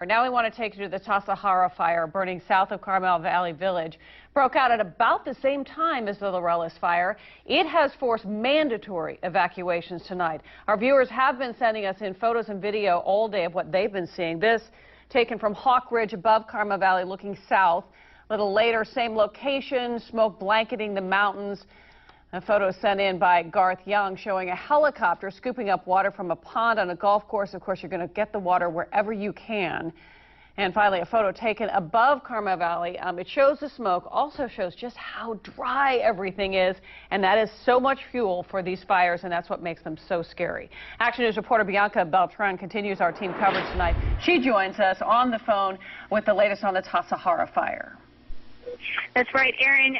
Now we want to take you to the Tassajara fire burning south of Carmel Valley Village. Broke out at about the same time as the Laurel's fire. It has forced mandatory evacuations tonight. Our viewers have been sending us in photos and video all day of what they've been seeing. This taken from Hawk Ridge above Carmel Valley looking south. A little later, same location, smoke blanketing the mountains. A photo sent in by Garth Young showing a helicopter scooping up water from a pond on a golf course. Of course, you're going to get the water wherever you can. And finally, a photo taken above Carmel Valley. It shows the smoke, also shows just how dry everything is. And that is so much fuel for these fires, and that's what makes them so scary. Action News reporter Bianca continues our team coverage tonight. She joins us on the phone with the latest on the Tassajara fire. That's right, Aaron.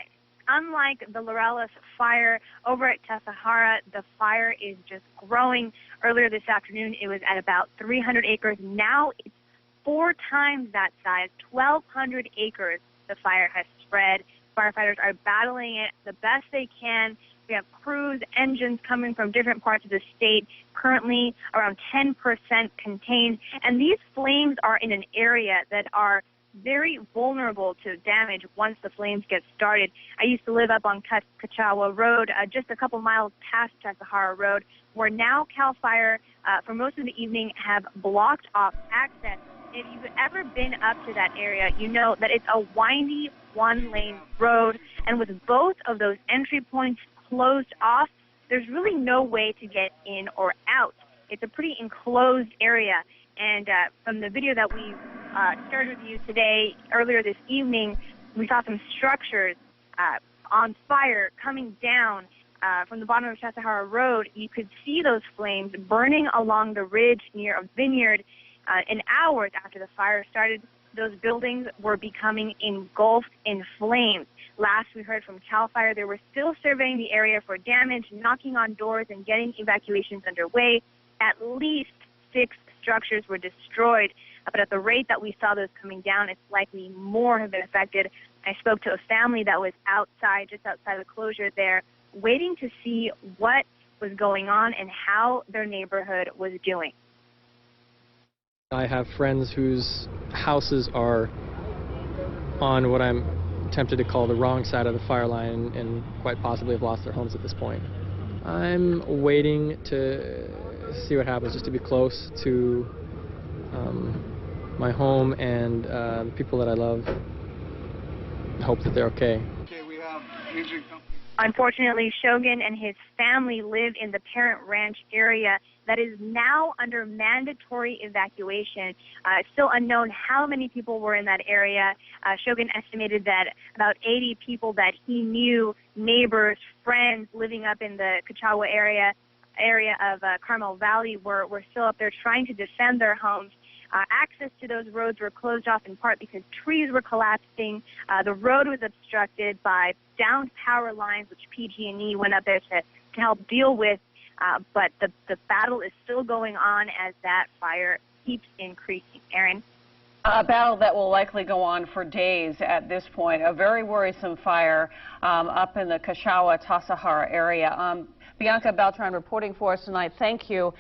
Unlike the Laurel's fire over at Tassajara, the fire is just growing. Earlier this afternoon, it was at about 300 acres. Now it's 4 times that size, 1,200 acres the fire has spread. Firefighters are battling it the best they can. We have crews, engines coming from different parts of the state, currently around 10% contained. And these flames are in an area that are very vulnerable to damage once the flames get started. I used to live up on Kachawa Road, just a couple miles past Tassajara Road, where now CAL FIRE for most of the evening have blocked off access. If you've ever been up to that area, you know that it's a windy one-lane road, and with both of those entry points closed off, there's really no way to get in or out. It's a pretty enclosed area, and from the video that we shared with you today, earlier this evening, we saw some structures on fire coming down from the bottom of Tassajara Road. You could see those flames burning along the ridge near a vineyard. In hours after the fire started, those buildings were becoming engulfed in flames. Last we heard from CAL FIRE, they were still surveying the area for damage, knocking on doors and getting evacuations underway. At least 6 structures were destroyed, but at the rate that we saw those coming down, it's likely more have been affected. I spoke to a family that was outside, just outside the closure there, waiting to see what was going on and how their neighborhood was doing. I have friends whose houses are on what I'm tempted to call the wrong side of the fire line and quite possibly have lost their homes at this point. I'm waiting to see what happens, just to be close to my home and the people that I love. Hope that they're okay. We have music. Unfortunately, Shogun and his family live in the Parent Ranch area that is now under mandatory evacuation. It's still unknown how many people were in that area. Shogun estimated that about 80 people that he knew, neighbors, friends living up in the Kachawa area of Carmel Valley were still up there trying to defend their homes. Access to those roads were closed off in part because trees were collapsing. The road was obstructed by downed power lines, which PG&E went up there to help deal with. But the battle is still going on as that fire keeps increasing. Aaron? A battle that will likely go on for days at this point. A very worrisome fire up in the Kachawa, Tassajara area. Bianca reporting for us tonight. Thank you.